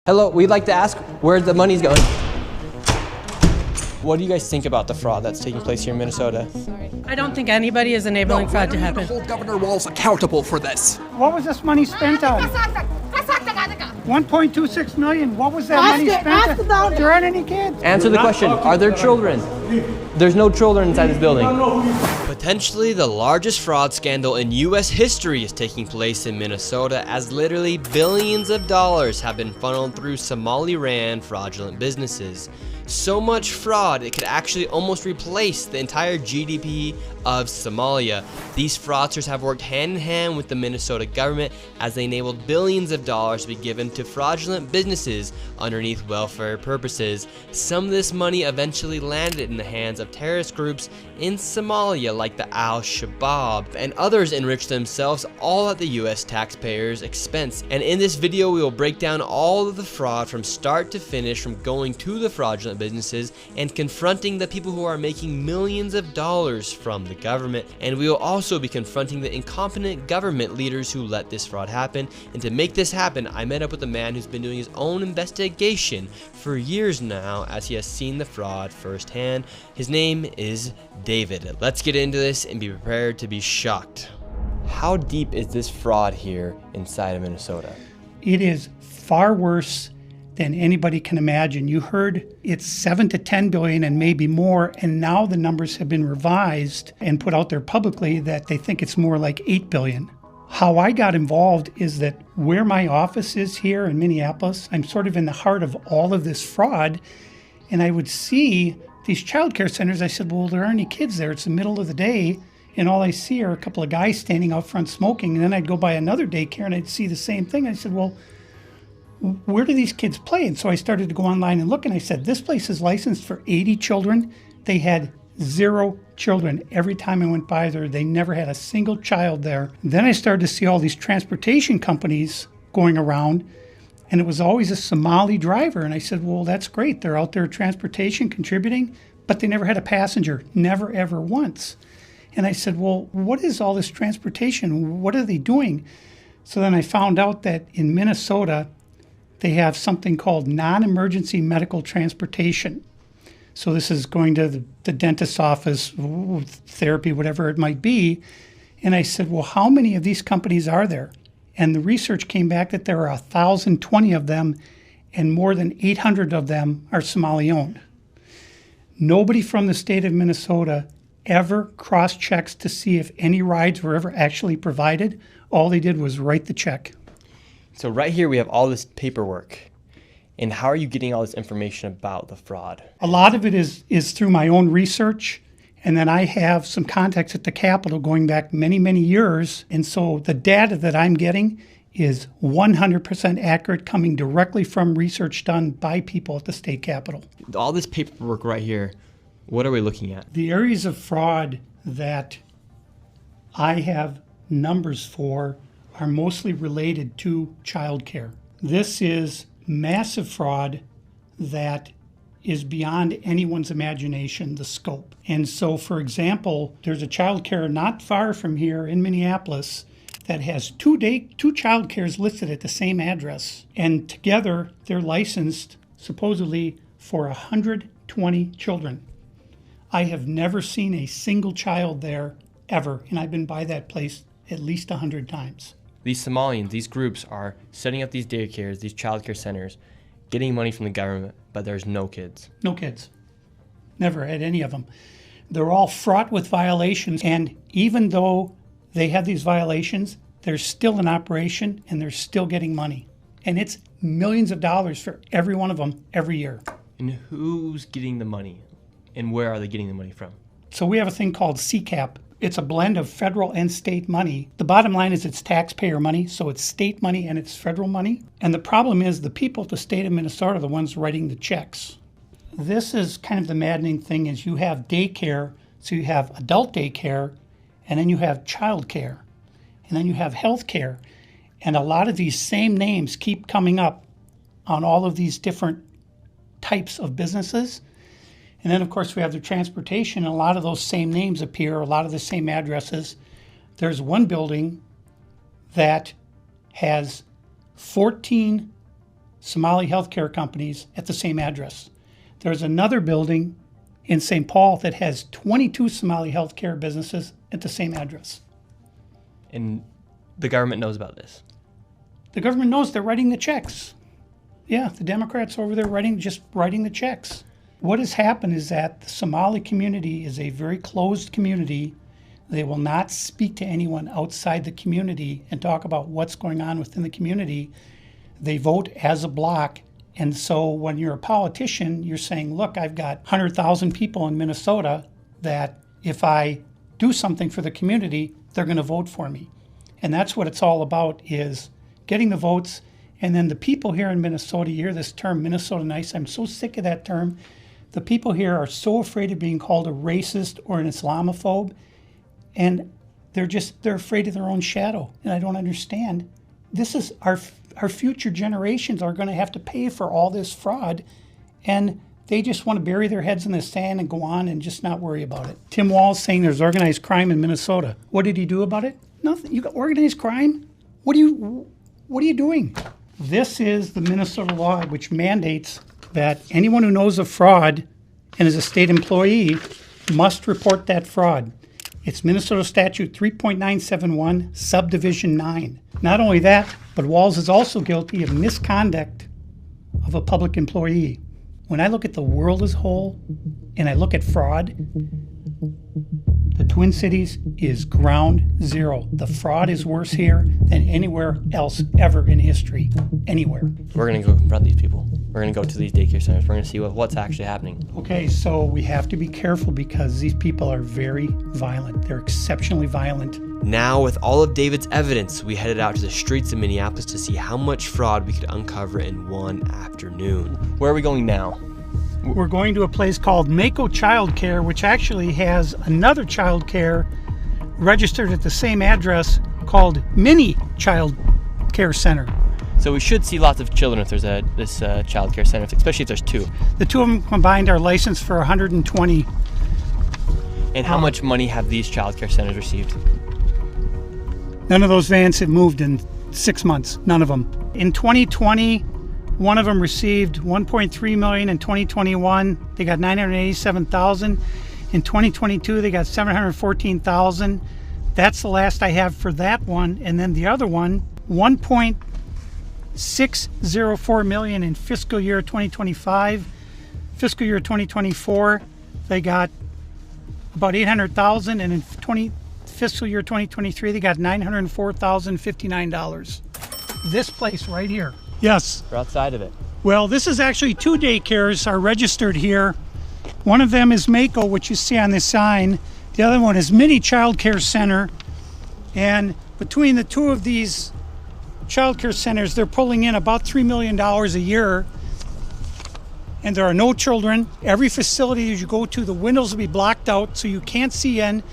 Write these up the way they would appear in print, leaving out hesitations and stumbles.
Hello, we'd like to ask where the money's going. What do you guys think about the fraud that's taking place here in Minnesota? I don't think anybody is enabling fraud to happen. Hold Governor Walz accountable for this. What was this money spent on? 1.26 million. What was that money spent on? There aren't any kids. Answer the question, are there children? There's no children inside this building. Potentially the largest fraud scandal in US history is taking place in Minnesota, as literally billions of dollars have been funneled through Somali-ran fraudulent businesses. So much fraud, it could actually almost replace the entire GDP of Somalia. These fraudsters have worked hand in hand with the Minnesota government as they enabled billions of dollars to be given to fraudulent businesses underneath welfare purposes. Some of this money eventually landed in the hands of terrorist groups in Somalia like the Al-Shabaab, and others enriched themselves all at the US taxpayers' expense. And in this video we will break down all of the fraud from start to finish, from going to the fraudulent businesses and confronting the people who are making millions of dollars from the government. And we will also be confronting the incompetent government leaders who let this fraud happen. And to make this happen, I met up with a man who's been doing his own investigation for years now, as he has seen the fraud firsthand. His name is David. Let's get into this and be prepared to be shocked. How deep is this fraud here inside of Minnesota? It is far worse than anybody can imagine. You heard it's 7 to 10 billion and maybe more, and now the numbers have been revised and put out there publicly that they think it's more like 8 billion. How I got involved is that where my office is here in Minneapolis, I'm sort of in the heart of all of this fraud, and I would see these child care centers. I said, well, there aren't any kids there. It's the middle of the day, and all I see are a couple of guys standing out front smoking. And then I'd go by another daycare and I'd see the same thing. I said, well, where do these kids play? And so I started to go online and look, and I said, this place is licensed for 80 children. They had 0 children. Every time I went by there, they never had a single child there. Then I started to see all these transportation companies going around, and it was always a Somali driver. And I said, well, that's great. They're out there transportation contributing, but they never had a passenger, never, ever once. And I said, well, what is all this transportation? What are they doing? So then I found out that in Minnesota, they have something called non-emergency medical transportation. So this is going to the dentist's office, therapy, whatever it might be. And I said, well, how many of these companies are there? And the research came back that there are 1,020 of them, and more than 800 of them are Somali-owned. Nobody from the state of Minnesota ever cross-checks to see if any rides were ever actually provided. All they did was write the check. So right here we have all this paperwork. And how are you getting all this information about the fraud? A lot of it is through my own research. And then I have some contacts at the Capitol going back many, many years. And so the data that I'm getting is 100% accurate, coming directly from research done by people at the state Capitol. All this paperwork right here, what are we looking at? The areas of fraud that I have numbers for are mostly related to childcare. This is massive fraud that is beyond anyone's imagination, the scope. And so, for example, there's a childcare not far from here in Minneapolis that has two childcares listed at the same address. And together, they're licensed supposedly for 120 children. I have never seen a single child there ever, and I've been by that place at least 100 times. These Somalians, these groups are setting up these daycares, these childcare centers, getting money from the government, but there's no kids. No kids. Never had any of them. They're all fraught with violations, and even though they have these violations, they're still in operation and they're still getting money. And it's millions of dollars for every one of them every year. And who's getting the money? And where are they getting the money from? So we have a thing called CCAP. It's a blend of federal and state money. The bottom line is it's taxpayer money, so it's state money and it's federal money. And the problem is the people at the state of Minnesota are the ones writing the checks. This is kind of the maddening thing, is you have daycare, so you have adult daycare, and then you have child care, and then you have health care. And a lot of these same names keep coming up on all of these different types of businesses. And then, of course, we have the transportation, and a lot of those same names appear, a lot of the same addresses. There's one building that has 14 Somali healthcare companies at the same address. There's another building in St. Paul that has 22 Somali healthcare businesses at the same address. And the government knows about this. The government knows they're writing the checks. Yeah, the Democrats over there just writing the checks. What has happened is that the Somali community is a very closed community. They will not speak to anyone outside the community and talk about what's going on within the community. They vote as a block. And so when you're a politician, you're saying, look, I've got 100,000 people in Minnesota that if I do something for the community, they're going to vote for me. And that's what it's all about, is getting the votes. And then the people here in Minnesota, you hear this term, Minnesota nice. I'm so sick of that term. The people here are so afraid of being called a racist or an Islamophobe. And they're afraid of their own shadow. And I don't understand. This is our future generations are going to have to pay for all this fraud. And they just want to bury their heads in the sand and go on and just not worry about it. Tim Walz saying there's organized crime in Minnesota. What did he do about it? Nothing. You got organized crime? What are you doing? This is the Minnesota law, which mandates that anyone who knows of fraud and is a state employee must report that fraud. It's Minnesota Statute 3.971, Subdivision 9. Not only that, but Walz is also guilty of misconduct of a public employee. When I look at the world as a whole and I look at fraud, the Twin Cities is ground zero. The fraud is worse here than anywhere else ever in history. Anywhere. We're going to go confront these people. We're going to go to these daycare centers. We're going to see what's actually happening. Okay, so we have to be careful because these people are very violent. They're exceptionally violent. Now, with all of David's evidence, we headed out to the streets of Minneapolis to see how much fraud we could uncover in one afternoon. Where are we going now? We're going to a place called Mako Child Care, which actually has another child care registered at the same address called Mini Child Care Center. So we should see lots of children if there's this child care center, especially if there's two. The two of them combined are licensed for 120. And how much money have these child care centers received? None of those vans have moved in 6 months. None of them. In 2020, one of them received $1.3 million. In 2021, they got $987,000. In 2022, they got $714,000. That's the last I have for that one. And then the other one, $1.604 million in fiscal year 2025. Fiscal year 2024, they got about $800,000, and in fiscal year 2023, they got $904,059. This place right here. Yes. We're outside of it. Well, this is actually two daycares are registered here. One of them is Mako, which you see on this sign. The other one is Mini Child Care Center. And between the two of these child care centers, they're pulling in about $3 million a year. And there are no children. Every facility you go to, the windows will be blocked out so you can't see in.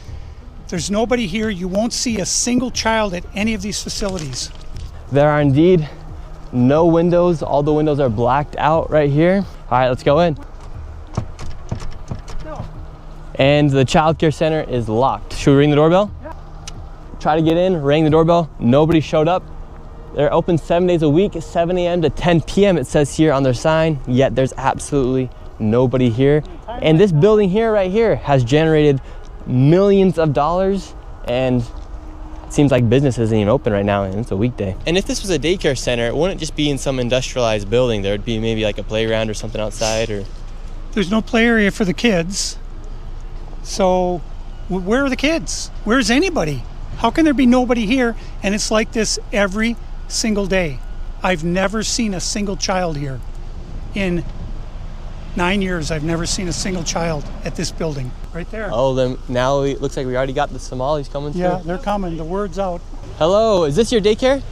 There's nobody here. You won't see a single child at any of these facilities. There are indeed no windows. All the windows are blacked out right here. All right, let's go in. No. And the child care center is locked. Should we ring the doorbell? Yeah. Try to get in, rang the doorbell. Nobody showed up. They're open 7 days a week, 7 a.m. to 10 p.m. it says here on their sign, yet there's absolutely nobody here. And this building here, right here, has generated millions of dollars, and it seems like business isn't even open right now, and it's a weekday. And if this was a daycare center, it wouldn't just be in some industrialized building. There would be maybe like a playground or something outside, or... There's no play area for the kids. So where are the kids? Where's anybody? How can there be nobody here? And it's like this every single day. I've never seen a single child here. In 9 years, I've never seen a single child at this building. Right there. Oh, then now it looks like we already got the Somalis coming through. Yeah, they're coming. The word's out. Hello, is this your daycare?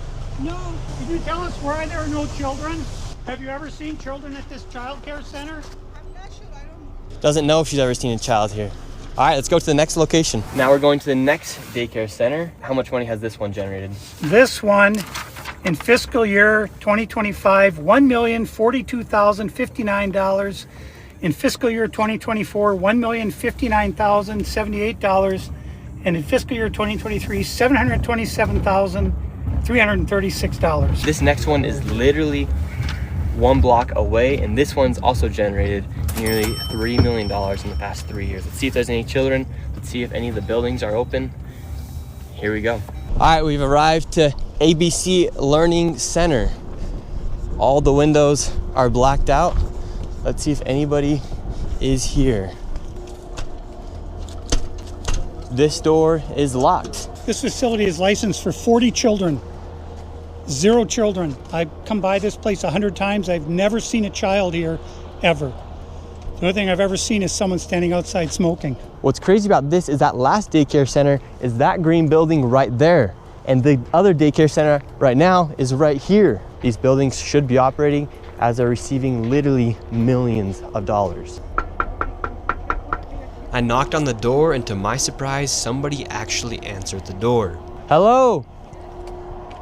No. Can you tell us why there are no children? Have you ever seen children at this child care center? I'm not sure. I don't know. Doesn't know if she's ever seen a child here. All right, let's go to the next location. Now we're going to the next daycare center. How much money has this one generated? This one, in fiscal year 2025, $1,042,059. In fiscal year 2024, $1,059,078. And in fiscal year 2023, $727,336. This next one is literally one block away, and this one's also generated nearly $3 million in the past 3 years. Let's see if there's any children. Let's see if any of the buildings are open. Here we go. All right, we've arrived to ABC Learning Center. All the windows are blacked out. Let's see if anybody is here. This door is locked. This facility is licensed for 40 children. 0 children. I've come by this place 100 times. I've never seen a child here, ever. The only thing I've ever seen is someone standing outside smoking. What's crazy about this is that last daycare center is that green building right there. And the other daycare center right now is right here. These buildings should be operating as they're receiving literally millions of dollars. I knocked on the door, and to my surprise, somebody actually answered the door. Hello?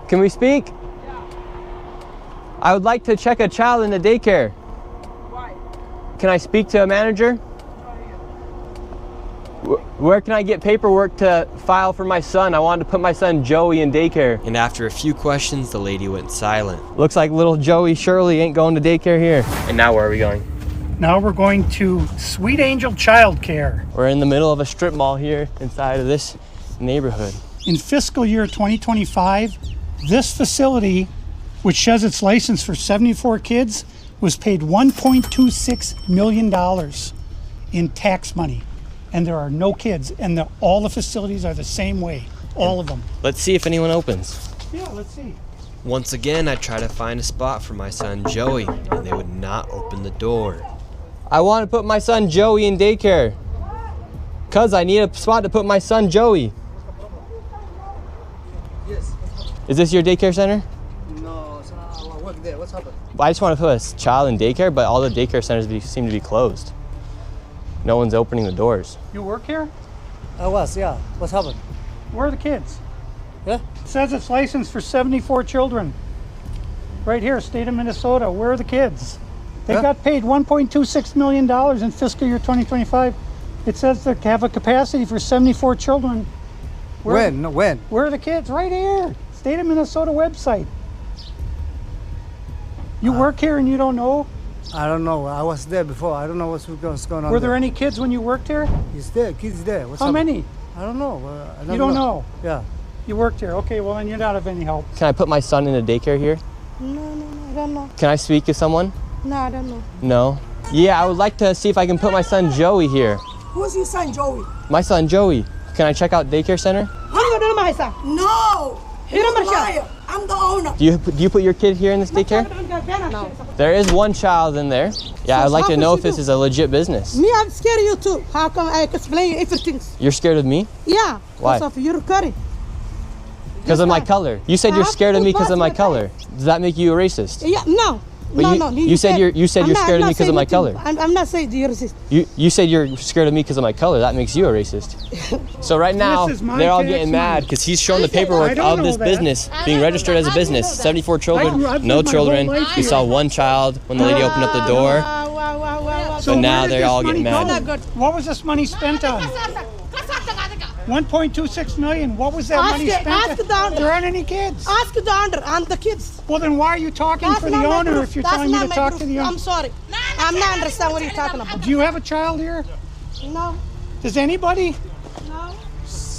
Can we speak? I would like to check a child in the daycare. Why? Can I speak to a manager? Where can I get paperwork to file for my son? I wanted to put my son Joey in daycare. And after a few questions, the lady went silent. Looks like little Joey Shirley ain't going to daycare here. And now where are we going? Now we're going to Sweet Angel Childcare. We're in the middle of a strip mall here inside of this neighborhood. In fiscal year 2025, this facility, which says it's licensed for 74 kids, was paid $1.26 million in tax money. And there are no kids, and all the facilities are the same way, all of them. Let's see if anyone opens. Yeah, let's see. Once again, I try to find a spot for my son Joey, and they would not open the door. I want to put my son Joey in daycare. Cuz I need a spot to put my son Joey. Yes. Is this your daycare center? No, so I work there. What's happened? I just want to put a child in daycare, but all the daycare centers seem to be closed. No one's opening the doors. You work here? I was, yeah. What's happened? Where are the kids? Yeah? It says it's licensed for 74 children. Right here, state of Minnesota. Where are the kids? They Huh? got paid $1.26 million in fiscal year 2025. It says they have a capacity for 74 children. When? No, when? Where are the kids? Right here. State of Minnesota website. You work here and you don't know? I don't know. I was there before. I don't know what's going on. Were there any kids when you worked here? He's there. Kids there. What's How happened? many? I don't know. I You don't know. Yeah. You worked here. Okay, well then you're not of any help. Can I put my son in a daycare here? No, I don't know. Can I speak to someone? No, I don't know. No? Yeah, I would like to see if I can put my son Joey here. Who's your son, Joey? My son Joey. Can I check out daycare center? No! You're a liar. I'm the owner. Do you put your kid here in this daycare? No. There is one child in there. Yeah, I'd like to know if this is a legit business. Me, I'm scared of you too. How come I explain you everything? You're scared of me? Yeah. Why? Because of your curry. Because of my color. You said you're scared of me because of my color. Does that make you a racist? Yeah, no. But No. you said you're scared of me because of my color. I'm not saying you're racist. You said you're scared of me because of my color. That makes you a racist. So right now, This is my they're all tax getting money. mad because he's showing the I paperwork don't of know this that. business being registered as a business. 74 children, I've no lived my children. whole life We here. saw one child when the lady opened up the door. Wow. So now where did they're this all money getting go? mad. What was this money spent on? 1.26 million. What was that money spent ask the on? owner. There aren't any kids. Ask the owner and the kids. Well, then why are you talking That's for the not my owner proof. if you're That's telling me not to my talk proof. to the owner? I'm sorry. I'm not understand what you're talking about. Do you have a child here? No. Does anybody? No.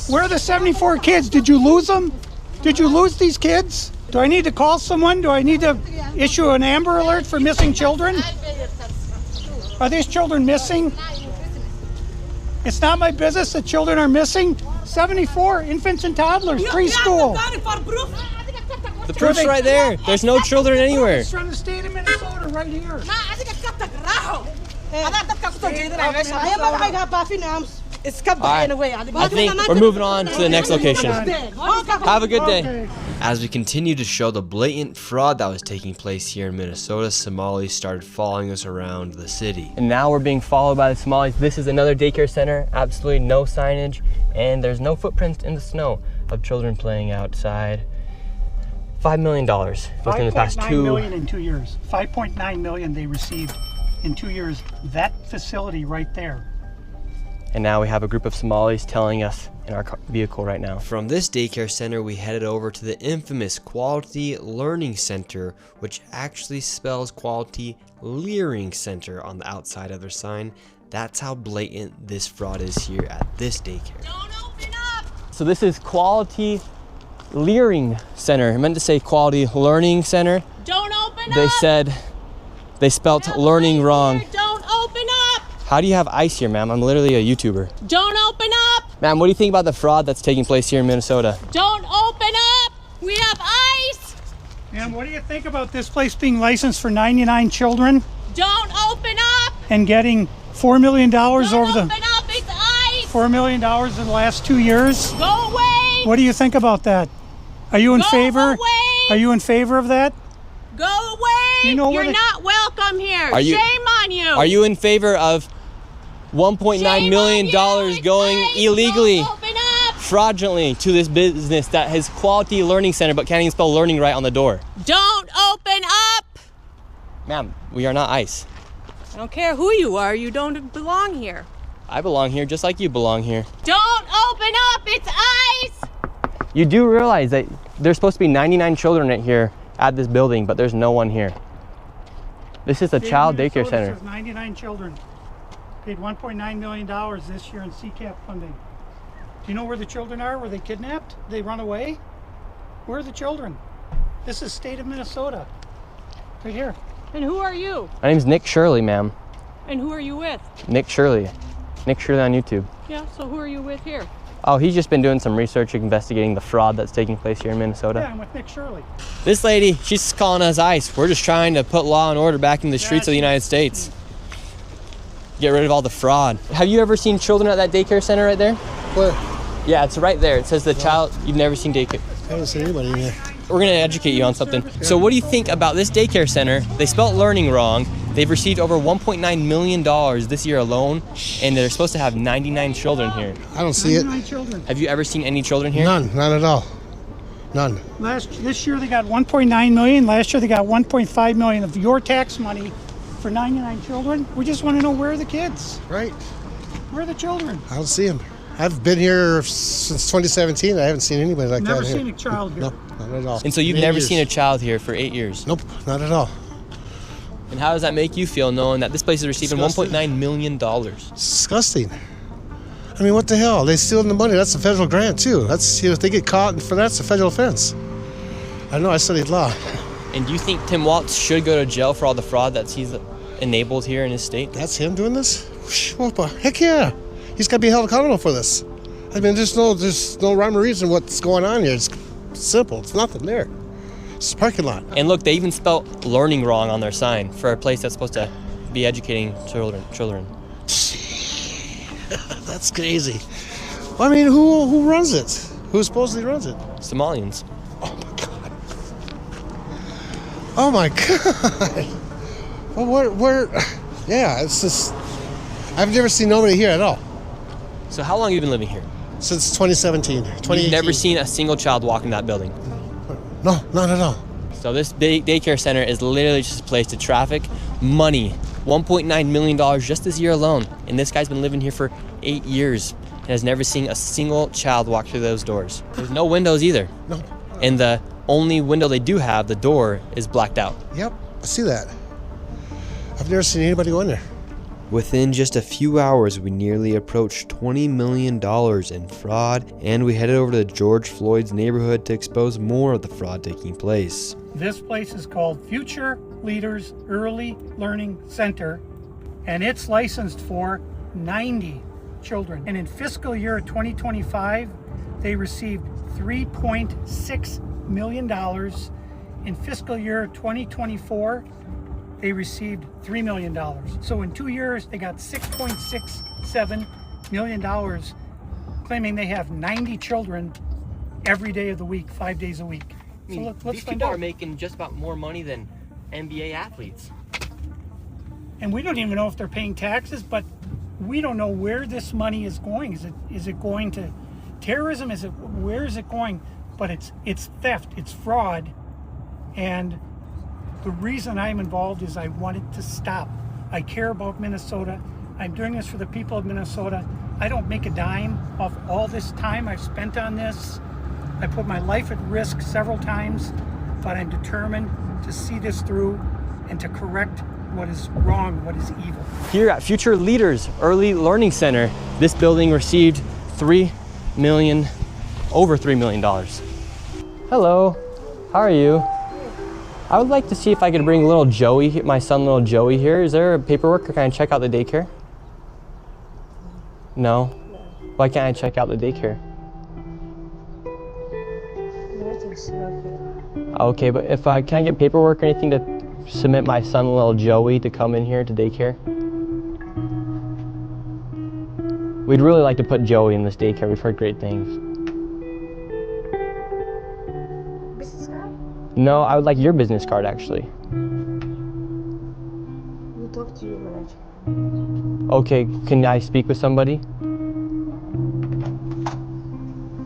Where are the 74 kids? Did you lose them? Did you lose these kids? Do I need to call someone? Do I need to issue an Amber Alert for missing children? Are these children missing? It's not my business that children are missing. 74 infants and toddlers, preschool. The proof's right there. There's no children anywhere. It's from the state of Minnesota right here. It's cut All right. anyway. I think we're moving on to the next location. Have a good day. Okay. As we continue to show the blatant fraud that was taking place here in Minnesota, Somalis started following us around the city. And now we're being followed by the Somalis. This is another daycare center, absolutely no signage, and there's no footprints in the snow of children playing outside. $5 million within the past 5.9 million in 2 years. 5.9 million they received in 2 years. That facility right there. And now we have a group of Somalis telling us in our vehicle right now. From this daycare center, we headed over to the infamous Quality Learning Center, which actually spells Quality Leering Center on the outside of their sign. That's how blatant this fraud is here at this daycare. Don't open up! So this is Quality Leering Center. I meant to say Quality Learning Center. Don't open They up! said they spelt learning wrong. Here. Don't open up! How do you have ice here, ma'am? I'm literally a YouTuber. Don't open up! Ma'am, what do you think about the fraud that's taking place here in Minnesota? Don't open up! We have ice! And what do you think about this place being licensed for 99 children Don't open up! and getting $4 million Don't over open the up! It's ice! $4 million in the last 2 years? Go away! What do you think about that? Are you in Go favor? away! Are you in favor of that? Go away! You know where You're the- not welcome here. Are you- Shame on you! Are you in favor of $1.9 Shame million on you. It's going ice. illegally, Don't open up! fraudulently to this business that has Quality Learning Center but can't even spell learning right on the door? Don't open up! Ma'am, we are not ICE. I don't care who you are. You don't belong here. I belong here just like you belong here. Don't open up! It's ice! You do realize that there's supposed to be 99 children right here at this building, but there's no one here. This is a child daycare Minnesota center. says 99 children. Paid $1.9 million this year in CCAP funding. Do you know where the children are? Were they kidnapped? They run away? Where are the children? This is state of Minnesota. Right here. And who are you? My name's Nick Shirley, ma'am. And who are you with? Nick Shirley. Nick Shirley on YouTube. Yeah, so who are you with here? Oh, he's just been doing some research investigating the fraud that's taking place here in Minnesota. Yeah, I'm with Nick Shirley. This lady, she's calling us ICE. We're just trying to put law and order back in the streets of the United States. Get rid of all the fraud. Have you ever seen children at that daycare center right there? Where? Yeah, it's right there. It says the child, you've never seen daycare. I haven't seen anybody in there. We're gonna educate you on something. So what do you think about this daycare center? They spelt learning wrong. They've received over $1.9 million this year alone, and they're supposed to have 99 children here. I don't see it. 99 children. Have you ever seen any children here? None at all. None. This year they got 1.9 million. Last year they got 1.5 million of your tax money for 99 children. We just want to know where are the kids? Right. Where are the children? I don't see them. I've been here since 2017. I haven't seen anybody like Never that here. seen a child here. No, not at all. And so you've 8 never years. seen a child here for 8 years. Nope, not at all. And how does that make you feel knowing that this place is receiving Disgusting. $1.9 million? It's disgusting. I mean, what the hell? They stealing the money. That's a federal grant too. That's, if they get caught for that's a federal offense. I know. I studied law. And do you think Tim Walz should go to jail for all the fraud that he's enabled here in his state? That's him doing this? What the heck yeah. He's got to be held accountable for this. I mean, there's no rhyme or reason what's going on here. It's simple. It's nothing there. It's a parking lot. And look, they even spelled learning wrong on their sign for a place that's supposed to be educating children. That's crazy. I mean, who runs it? Who supposedly runs it? Somalians. Oh my God. Well, where? Yeah, it's just. I've never seen nobody here at all So how long have you been living here? since 2017. 2018. You've never seen a single child walk in that building. No, not at all. So this daycare center is literally just a place to traffic money. $1.9 million just this year alone. And this guy's been living here for 8 years and has never seen a single child walk through those doors. There's no windows either. No. And the only window they do have, the door, is blacked out. Yep, I see that. I've never seen anybody go in there. Within just a few hours, we nearly approached $20 million in fraud, and we headed over to George Floyd's neighborhood to expose more of the fraud taking place. This place is called Future Leaders Early Learning Center, and it's licensed for 90 children. And in fiscal year 2025, they received $3.6 million. In fiscal year 2024, they received $3 million. So in 2 years, they got $6.67 million, claiming they have 90 children every day of the week, 5 days a week. So let's these find people out. are making just about more money than NBA athletes. And we don't even know if they're paying taxes, but we don't know where this money is going. Is it going to terrorism? Where is it going? But it's theft, it's fraud, and the reason I'm involved is I want it to stop. I care about Minnesota. I'm doing this for the people of Minnesota. I don't make a dime off all this time I've spent on this. I put my life at risk several times, but I'm determined to see this through and to correct what is wrong, what is evil. Here at Future Leaders Early Learning Center, this building received over $3 million. Hello, how are you? I would like to see if I could bring little Joey, my son little Joey here. Is there paperwork or can I check out the daycare? No? Why can't I check out the daycare? Okay, but if can I get paperwork or anything to submit my son little Joey to come in here to daycare? We'd really like to put Joey in this daycare. We've heard great things. Business card? No, I would like your business card actually. We'll talk to your manager. Okay, can I speak with somebody?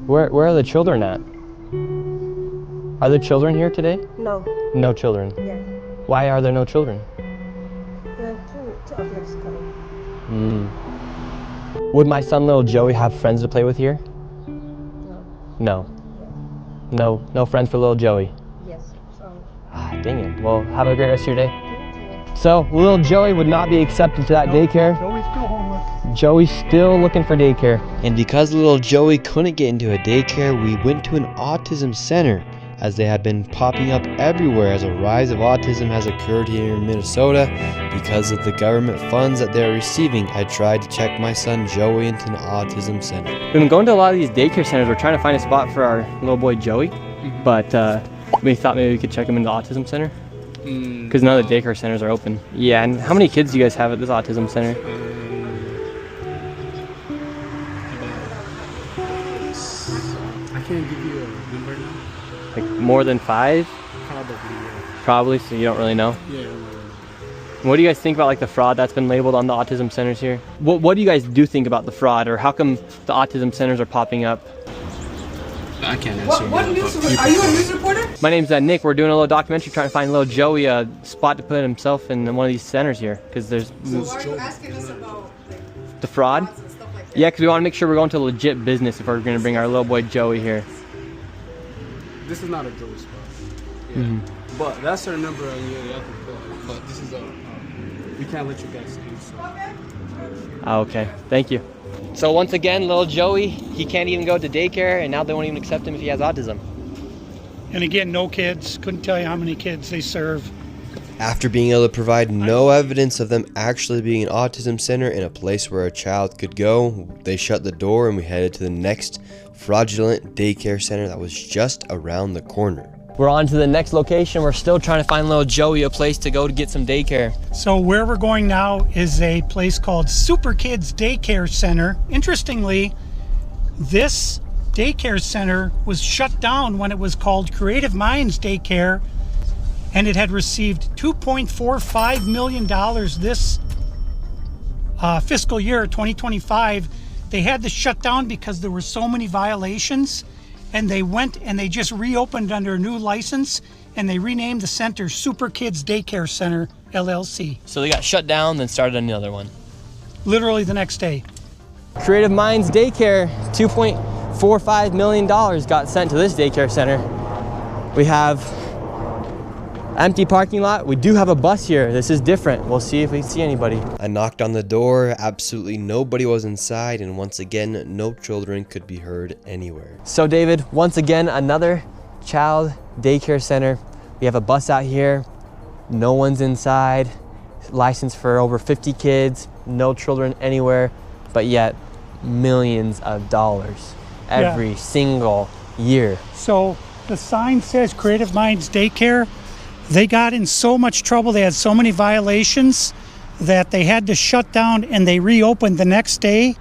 Where are the children at? Are there children here today? No. No children. Yeah. Why are there no children? There are two others coming. Would my son little Joey have friends to play with here? No. No. No friends for little Joey. Yes. Sorry. Ah, dang it. Well, have a great rest of your day. So, little Joey would not be accepted to that daycare. Joey's still homeless. Joey's still looking for daycare. And because little Joey couldn't get into a daycare, we went to an autism center, as they have been popping up everywhere as a rise of autism has occurred here in Minnesota because of the government funds that they're receiving. I tried to check my son Joey into an autism center. We've been going to a lot of these daycare centers. We're trying to find a spot for our little boy Joey, but we thought maybe we could check him into the autism center because none of the daycare centers are open. Yeah, and how many kids do you guys have at this autism center? I can't give you a number now. Like more than 5? Probably, yeah. Probably, so you don't really know? Yeah, I don't know. What do you guys think about like the fraud that's been labeled on the autism centers here? What do you guys do think about the fraud, or how come the autism centers are popping up? I can't answer What that, news? but Are you a news reporter? My name's Nick. We're doing a little documentary trying to find little Joey a spot to put himself in one of these centers here, because there's So why are you asking us about the fraud. frauds and stuff like that? Yeah, because we want to make sure we're going to legit business if we're going to bring our little boy Joey here. This is not a Joey spot. Yeah. But that's our number on the other call. But this is we can't let you guys in. So. Okay, thank you. So once again, little Joey, he can't even go to daycare, and now they won't even accept him if he has autism. And again, no kids. Couldn't tell you how many kids they serve. After being able to provide no evidence of them actually being an autism center and a place where a child could go, they shut the door and we headed to the next fraudulent daycare center that was just around the corner. We're on to the next location. We're still trying to find little Joey a place to go to get some daycare. So where we're going now is a place called Super Kids Daycare Center. Interestingly, this daycare center was shut down when it was called Creative Minds Daycare, and it had received $2.45 million this fiscal year, 2025. They had to shut down because there were so many violations, and they went and they just reopened under a new license, and they renamed the center Super Kids Daycare Center, LLC. So they got shut down, then started another one. Literally the next day. Creative Minds Daycare, $2.45 million got sent to this daycare center. We have empty parking lot. We do have a bus here. This is different. We'll see if we see anybody. I knocked on the door. Absolutely nobody was inside, and once again, no children could be heard anywhere. So David, once again, another child daycare center. We have a bus out here. No one's inside. Licensed for over 50 kids. No children anywhere, but yet millions of dollars every single year. So the sign says Creative Minds Daycare. They got in so much trouble, they had so many violations that they had to shut down, and they reopened the next day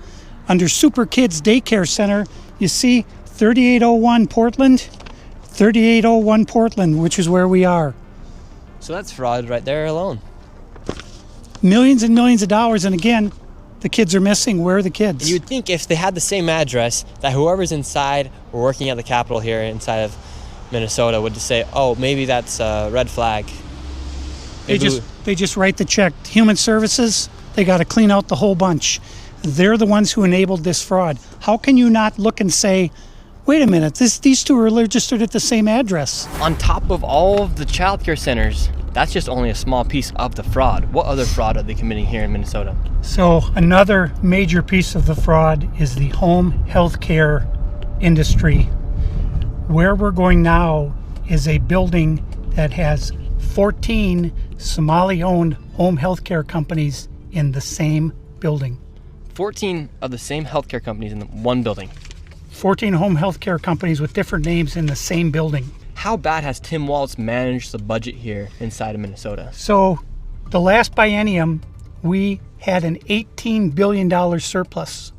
under Super Kids Daycare Center. You see 3801 Portland, 3801 Portland, which is where we are. So that's fraud right there alone. Millions and millions of dollars, and again, the kids are missing. Where are the kids? You'd think if they had the same address, that whoever's inside or working at the Capitol here inside of Minnesota would just say, oh, maybe that's a red flag. They just write the check. Human Services, They got to clean out the whole bunch. They're the ones who enabled this fraud. How can you not look and say, wait a minute, these two are registered at the same address? On top of all of the child care centers, that's just only a small piece of the fraud. What other fraud are they committing here in Minnesota? So another major piece of the fraud is the home health care industry. Where we're going now is a building that has 14 Somali-owned home health care companies in the same building. 14 of the same healthcare companies in one building. 14 home health care companies with different names in the same building. How bad has Tim Walz managed the budget here inside of Minnesota? So the last biennium, we had an $18 billion surplus.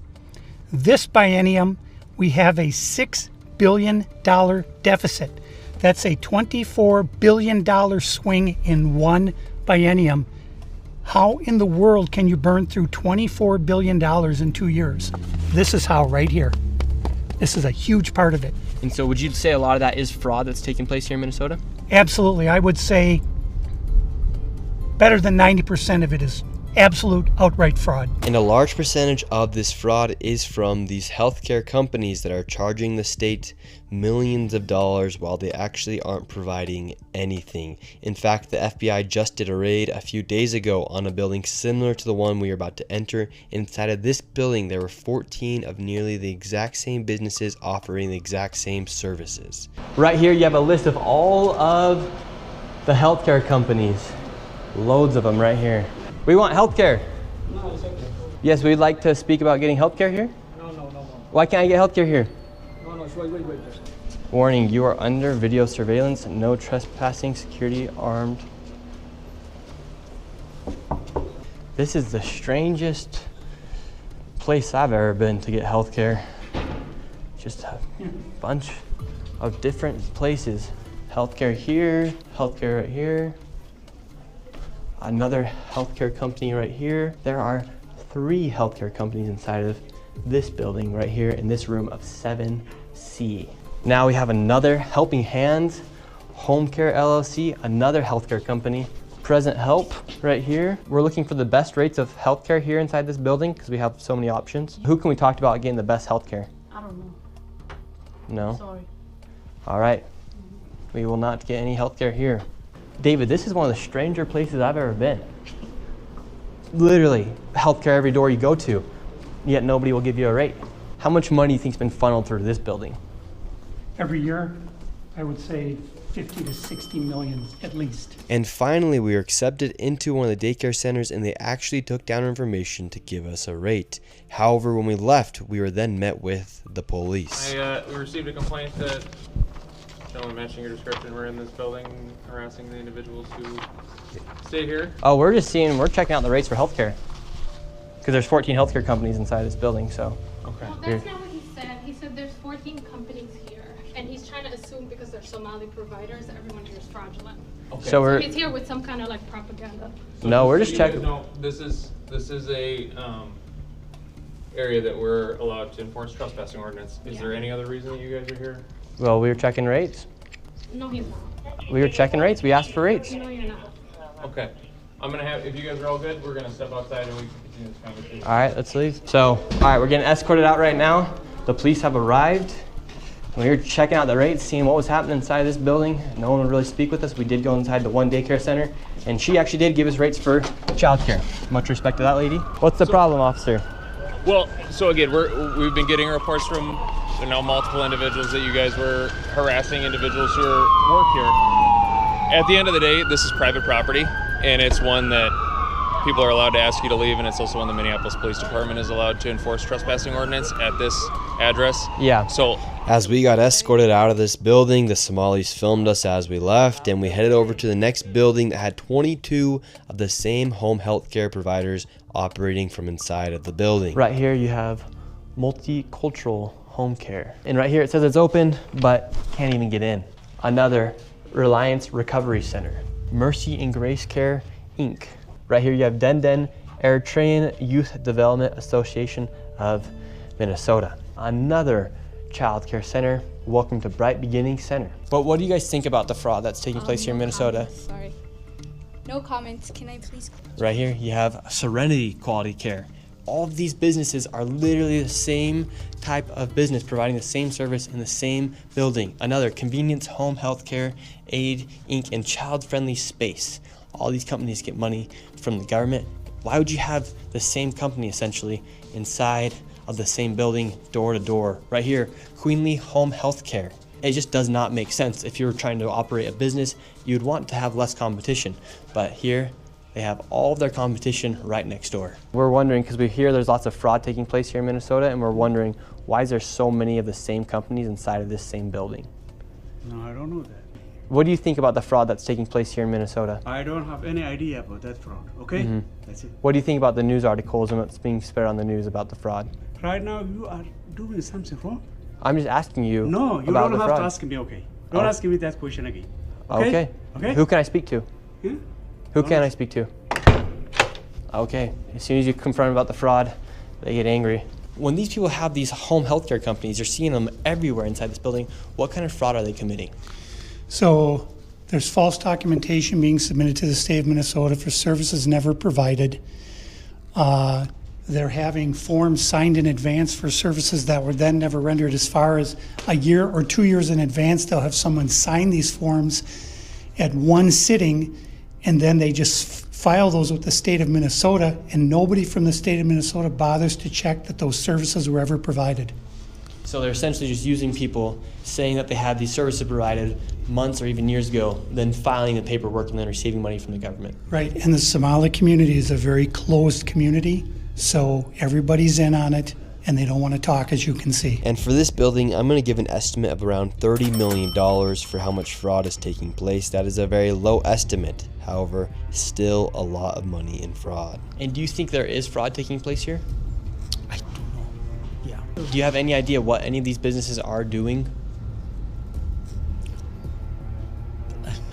This biennium, we have a $6 billion deficit. That's a $24 billion swing in one biennium. How in the world can you burn through $24 billion in 2 years? This is how, right here. This is a huge part of it. And so would you say a lot of that is fraud that's taking place here in Minnesota? Absolutely. I would say better than 90% of it is absolute outright fraud. And a large percentage of this fraud is from these healthcare companies that are charging the state millions of dollars while they actually aren't providing anything. In fact, the FBI just did a raid a few days ago on a building similar to the one we are about to enter. Inside of this building, there were 14 of nearly the exact same businesses offering the exact same services. Right here, you have a list of all of the healthcare companies. Loads of them right here. We want healthcare. No, it's okay. Yes, we'd like to speak about getting healthcare here. No. Why can't I get healthcare here? No, wait. Warning, you are under video surveillance. No trespassing, security, armed. This is the strangest place I've ever been to get healthcare. Just a bunch of different places. Healthcare here, healthcare right here. Another healthcare company right here. There are 3 healthcare companies inside of this building right here in this room of 7C. Now we have another Helping Hands Home Care LLC, another healthcare company. Present Help right here. We're looking for the best rates of healthcare here inside this building because we have so many options. Who can we talk about getting the best healthcare? I don't know. No? Sorry. All right. We will not get any healthcare here. David, this is one of the stranger places I've ever been. Literally, healthcare every door you go to, yet nobody will give you a rate. How much money do you think has been funneled through this building? Every year, I would say 50 to 60 million at least. And finally, we were accepted into one of the daycare centers and they actually took down our information to give us a rate. However, when we left, we were then met with the police. We received a complaint that gentlemen matching your description were in this building harassing the individuals who stay here. Oh, we're checking out the rates for healthcare. Because there's 14 healthcare companies inside this building, so. Okay. Well, that's not what he said. He said there's 14 companies here, and he's trying to assume because they're Somali providers, everyone here is fraudulent. Okay. So He's here with some kind of like propaganda. No, we're just checking. No, this is a area that we're allowed to enforce trespassing ordinance. Is there any other reason that you guys are here? Well, we were checking rates. No, he's not. We were checking rates. We asked for rates. No, you're not. Okay. I'm gonna have, if you guys are all good, we're gonna step outside and we can continue this conversation. All right, let's leave. So, all right, we're getting escorted out right now. The police have arrived. We were checking out the rates, seeing what was happening inside this building. No one would really speak with us. We did go inside the one daycare center, and she actually did give us rates for childcare. Much respect to that lady. What's the problem, officer? Well, so again, we've been getting reports from now multiple individuals that you guys were harassing individuals who work here. At the end of the day, this is private property, and it's one that people are allowed to ask you to leave, and it's also one the Minneapolis Police Department is allowed to enforce trespassing ordinance at this address. Yeah. So as we got escorted out of this building, the Somalis filmed us as we left, and we headed over to the next building that had 22 of the same home health care providers operating from inside of the building. Right here you have multicultural home care. And right here it says it's open, but can't even get in. Another Reliance Recovery Center. Mercy and Grace Care, Inc. Right here you have Den Eritrean Youth Development Association of Minnesota. Another child care center. Welcome to Bright Beginning Center. But what do you guys think about the fraud that's taking place here in Minnesota? Sorry. No comments. Can I please? Right here, you have Serenity Quality Care. All of these businesses are literally the same type of business, providing the same service in the same building. Another, Convenience Home Healthcare, Aid, Inc., and Child Friendly Space. All these companies get money from the government. Why would you have the same company essentially inside of the same building, door to door? Right here, Queenly Home Healthcare. It just does not make sense. If you were trying to operate a business, you'd want to have less competition. But here, they have all of their competition right next door. We're wondering, because we hear there's lots of fraud taking place here in Minnesota, and we're wondering, why is there so many of the same companies inside of this same building? No, I don't know that. What do you think about the fraud that's taking place here in Minnesota? I don't have any idea about that fraud, okay? That's it. What do you think about the news articles and what's being spread on the news about the fraud? Right now, you are doing something wrong. I'm just asking you No, you about don't the have fraud. to ask me, okay? Don't ask me that question again. Okay. Okay? Who can I speak to? Yeah? Who can I speak to? Okay. As soon as you confront them about the fraud, they get angry. When these people have these home healthcare companies, you're seeing them everywhere inside this building. What kind of fraud are they committing? So there's false documentation being submitted to the state of Minnesota for services never provided. They're having forms signed in advance for services that were then never rendered. As far as a year or 2 years in advance, they'll have someone sign these forms at one sitting, and then they just file those with the state of Minnesota, and nobody from the state of Minnesota bothers to check that those services were ever provided. So they're essentially just using people saying that they had these services provided months or even years ago, then filing the paperwork and then receiving money from the government. Right, and the Somali community is a very closed community, so everybody's in on it, and they don't want to talk, as you can see. And for this building, I'm going to give an estimate of around $30 million for how much fraud is taking place. That is a very low estimate. However, still a lot of money in fraud. And do you think there is fraud taking place here? I don't know. Yeah. Do you have any idea what any of these businesses are doing?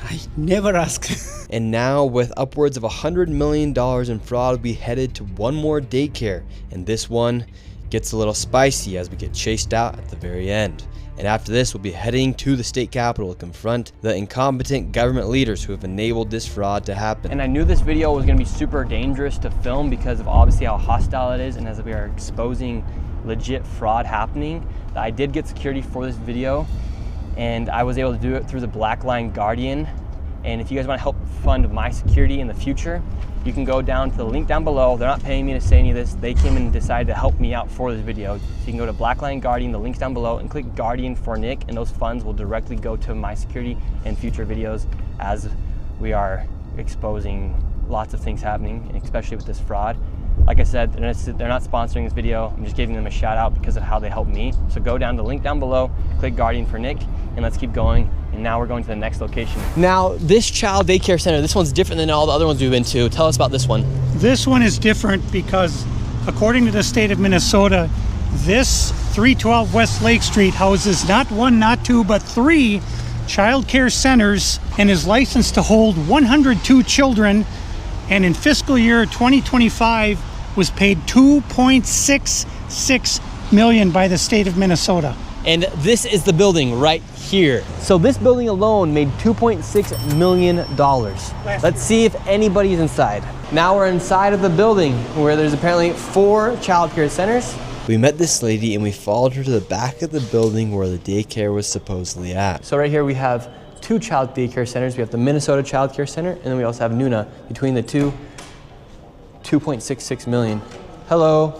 I never ask. And now, with upwards of $100 million in fraud, we headed to one more daycare. And this one gets a little spicy as we get chased out at the very end. And after this, we'll be heading to the state capitol to confront the incompetent government leaders who have enabled this fraud to happen. And I knew this video was going to be super dangerous to film because of obviously how hostile it is, and as we are exposing legit fraud happening. I did get security for this video, and I was able to do it through the Black Line Guardian. And if you guys want to help fund my security in the future, you can go down to the link down below. They're not paying me to say any of this. They came and decided to help me out for this video. So you can go to Blackline Guardian, the link's down below, and click Guardian for Nick, and those funds will directly go to my security and future videos as we are exposing lots of things happening, and especially with this fraud. Like I said, they're not sponsoring this video. I'm just giving them a shout out because of how they helped me. So go down to the link down below, click Guardian for Nick, and let's keep going. And now we're going to the next location. Now, this child daycare center, this one's different than all the other ones we've been to. Tell us about this one. This one is different because, according to the state of Minnesota, this 312 West Lake Street houses not one, not two, but 3 child care centers and is licensed to hold 102 children, and in fiscal year 2025 was paid $2.66 million by the state of Minnesota. And this is the building right here. So this building alone made $2.6 million. Let's see if anybody is inside. Now we're inside of the building where there's apparently 4 child care centers. We met this lady and we followed her to the back of the building where the daycare was supposedly at. So right here we have 2 child daycare centers. We have the Minnesota Child Care Center, and then we also have Nuna. Between the two, $2.66 million. Hello.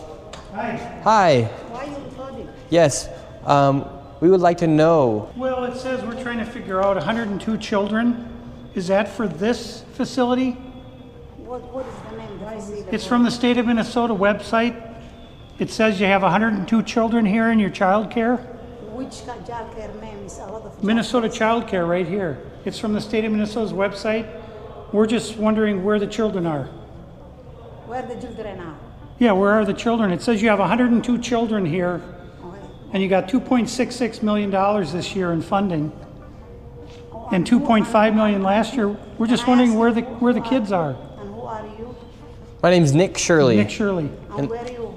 Hi. Hi. Why are you recording? Yes. We would like to know. Well, it says we're trying to figure out 102 children. Is that for this facility? What is the name? Why is it? It's from the state of Minnesota website. It says you have 102 children here in your child care. Which child care name is a lot of Minnesota Child Care right here. It's from the state of Minnesota's website. We're just wondering where the children are. Where the children are? Yeah, where are the children? It says you have 102 children here, and you got $2.66 million this year in funding, and $2.5 million last year. We're just wondering where the kids are. And who are you? My name's Nick Shirley. Nick Shirley. And where are you?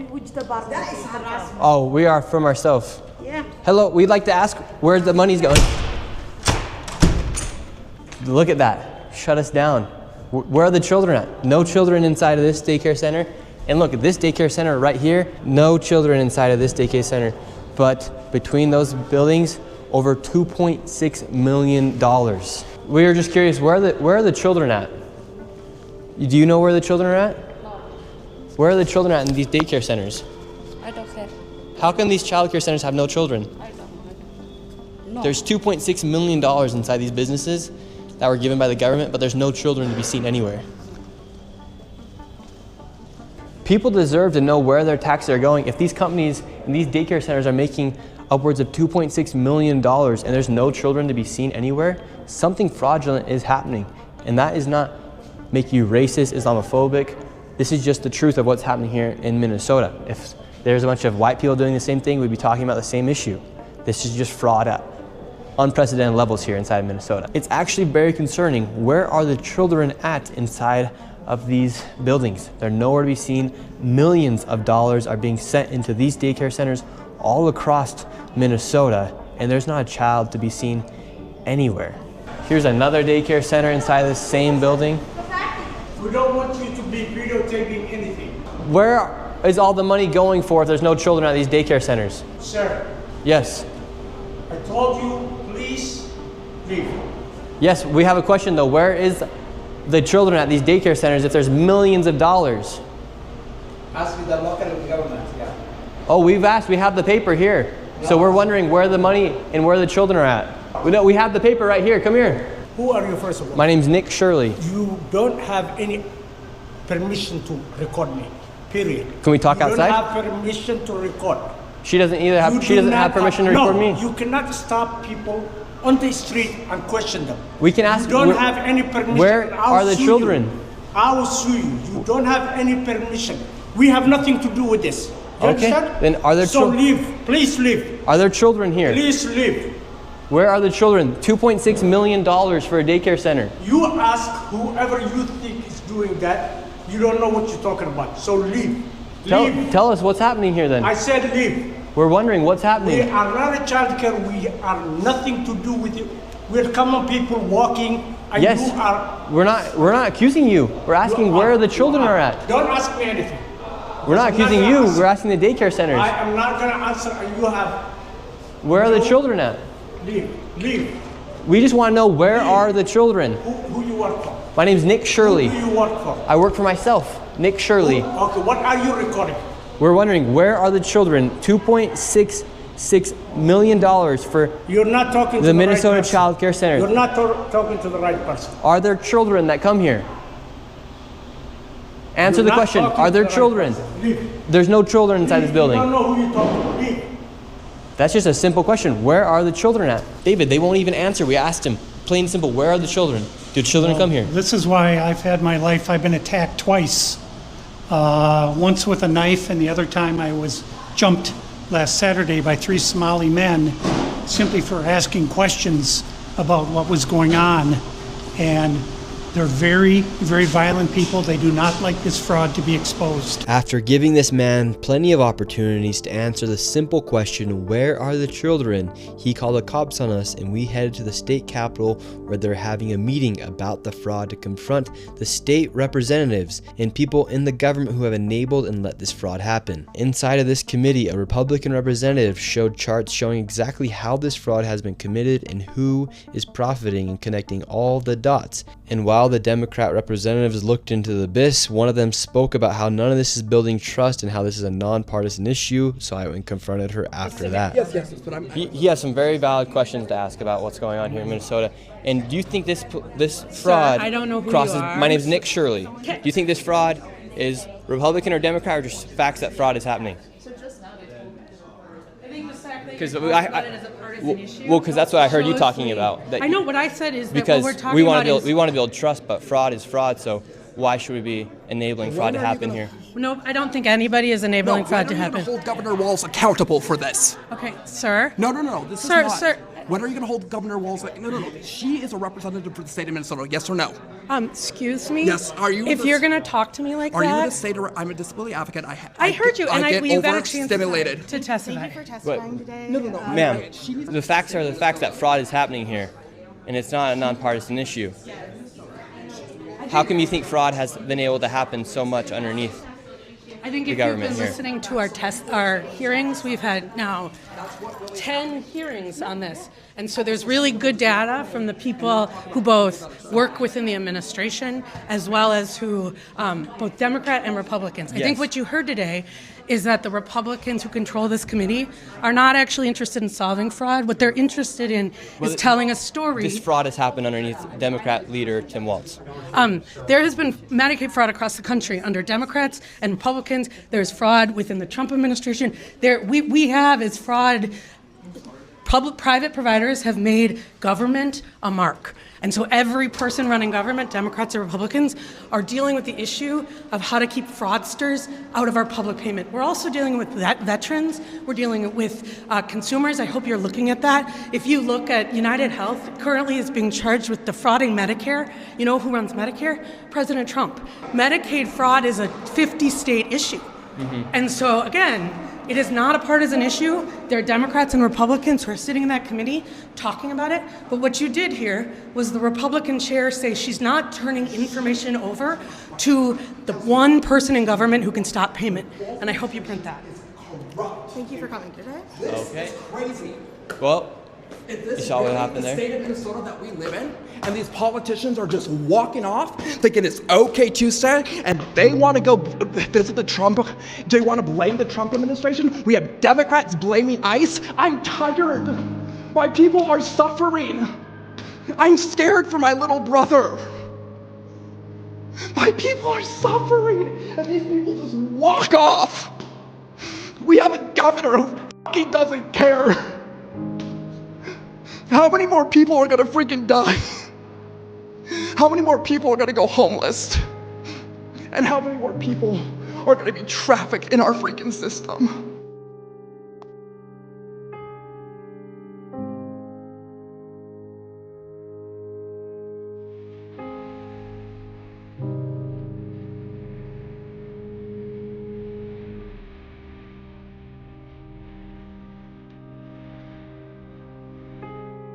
Which department? That is harassment. Oh, we are from ourselves. Yeah. Hello, we'd like to ask where the money's going. Look at that. shut us down. Where are the children at? No children inside of this daycare center. And look, at this daycare center right here, no children inside of this daycare center. But between those buildings, over $2.6 million. We were just curious, where are the children at? Do you know where the children are at? No. Where are the children at in these daycare centers? I don't have. How can these childcare centers have no children? I don't know. No. There's $2.6 million inside these businesses that were given by the government, but there's no children to be seen anywhere. People deserve to know where their taxes are going. If these companies and these daycare centers are making upwards of $2.6 million and there's no children to be seen anywhere, something fraudulent is happening. And that is not making you racist, Islamophobic. This is just the truth of what's happening here in Minnesota. If there's a bunch of white people doing the same thing, we'd be talking about the same issue. This is just fraud at unprecedented levels here inside of Minnesota. It's actually very concerning. Where are the children at inside of these buildings? They're nowhere to be seen. Millions of dollars are being sent into these daycare centers all across Minnesota, and there's not a child to be seen anywhere. Here's another daycare center inside this same building. We don't want you to be videotaping anything. Where is all the money going for if there's no children at these daycare centers? Sir. Yes. I told you, please leave. Yes, we have a question though. Where is the children at these daycare centers if there's millions of dollars? Ask the local government, yeah. Oh, we've asked. We have the paper here. So we're wondering where the money and where the children are at. We have the paper right here. Come here. Who are you, first of all? My name's Nick Shirley. You don't have any permission to record me, period. Can we talk outside? You don't have permission to record. She doesn't either have. She doesn't have permission to record me. No, you cannot stop people on the street and question them. We can ask. You don't have any permission. Where are the children? I will sue you. You don't have any permission. We have nothing to do with this. You understand? Then are there children? So leave. Please leave. Are there children here? Please leave. Where are the children? $2.6 million for a daycare center. You ask whoever you think is doing that. You don't know what you're talking about. So leave. Tell us what's happening here then. I said leave. We're wondering what's happening. We are not a child care. We are nothing to do with you. We're common people walking. And yes. You are. We're not accusing you. We're asking where the children are at. Don't ask me anything. We're not accusing you. We're asking the daycare centers. I am not going to answer. You have. Where are the children at? Leave. Leave. We just want to know where are the children. Who you work for? My name's Nick Shirley. Who do you work for? I work for myself, Nick Shirley. Okay, what are you recording? We're wondering where are the children? $2.66 million for You're not talking to the Minnesota right Child Care Center. You're not talking to the right person. Are there children that come here? Answer You're the question. Are there children? There's no children inside this building. I don't know who you're talking to. Leave. That's just a simple question. Where are the children at? David, they won't even answer. We asked him, plain and simple, where are the children? Do children come here? This is why I've had my life. I've been attacked twice. Once with a knife, and the other time I was jumped last Saturday by 3 Somali men simply for asking questions about what was going on. And they're very, very violent people. They do not like this fraud to be exposed. After giving this man plenty of opportunities to answer the simple question, where are the children, he called the cops on us and we headed to the state capitol where they're having a meeting about the fraud to confront the state representatives and people in the government who have enabled and let this fraud happen. Inside of this committee, a Republican representative showed charts showing exactly how this fraud has been committed and who is profiting and connecting all the dots. And while the Democrat representatives looked into the abyss, one of them spoke about how none of this is building trust and how this is a nonpartisan issue, so I went and confronted her after that. Yes, but He has some very valid questions to ask about what's going on here in Minnesota. And do you think this fraud I don't know who crosses... you are. My name's Nick Shirley. Do you think this fraud is Republican or Democrat, or just facts that fraud is happening? Because because that's what I heard you talking about. I know what I said is that because what we're talking about we want to build trust, but fraud is fraud. So why should we be enabling fraud to happen here? No, I don't think anybody is enabling fraud to happen. When are you going to hold Governor Walz accountable for this? Okay, sir. No. This Sir, is not. sir. When are you going to hold Governor Walz? No. She is a representative for the state of Minnesota. Yes or no? Excuse me? Yes. Are you? If you're going to talk to me like that. Are you going to say to her, I'm a disability advocate? I heard you, and get we got a chance overstimulated. to testify. Thank you for testifying today. No. Ma'am, the facts are the facts that fraud is happening here, and it's not a nonpartisan issue. How come you think fraud has been able to happen so much underneath? I think the if you've government been here? listening to our hearings, we've had now 10 hearings on this. And so there's really good data from the people who both work within the administration as well as who, both Democrat and Republicans. I think what you heard today is that the Republicans who control this committee are not actually interested in solving fraud. What they're interested in is telling a story. This fraud has happened underneath Democrat leader Tim Walz. There has been Medicaid fraud across the country under Democrats and Republicans. There's fraud within the Trump administration. We have is fraud. Private providers have made government a mark. And so every person running government, Democrats or Republicans, are dealing with the issue of how to keep fraudsters out of our public payment. We're also dealing with veterans. We're dealing with consumers. I hope you're looking at that. If you look at United Health, currently is being charged with defrauding Medicare. You know who runs Medicare? President Trump. Medicaid fraud is a 50-state issue. And so, again, it is not a partisan issue. There are Democrats and Republicans who are sitting in that committee talking about it. But what you did here was the Republican chair say she's not turning information over to the one person in government who can stop payment. And I hope you print that. Thank you for coming today. Okay. Crazy. Well, Is you this saw what really happened the there? state of Minnesota that we live in? And these politicians are just walking off, thinking it's okay Tuesday, and they want to go visit the Trump. They want to blame the Trump administration. We have Democrats blaming ICE. I'm tired. My people are suffering. I'm scared for my little brother. My people are suffering, and these people just walk off. We have a governor who fucking doesn't care. How many more people are gonna freaking die? How many more people are gonna go homeless? And how many more people are gonna be trafficked in our freaking system?